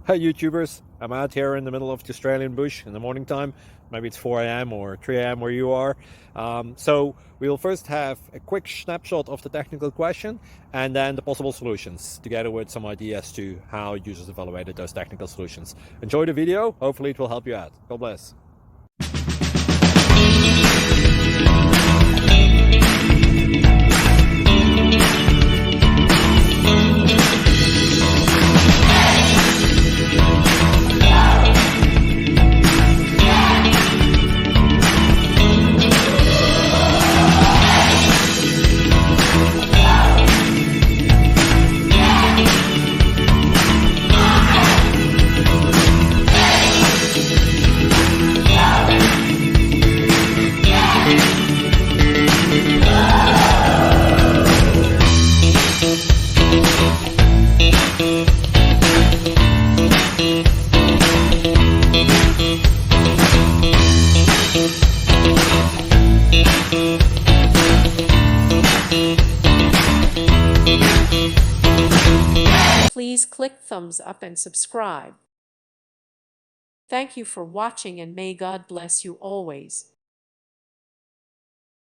Hi YouTubers, I'm out here in the middle of the Australian bush in the morning time. Maybe it's 4 a.m. or 3 a.m. where you are. So we'll first have a quick snapshot of the technical question and then the possible solutions, together with some ideas to how users evaluated those technical solutions. Enjoy the video, hopefully it will help you out. God bless. Please click thumbs up and subscribe. Thank you for watching and may God bless you always.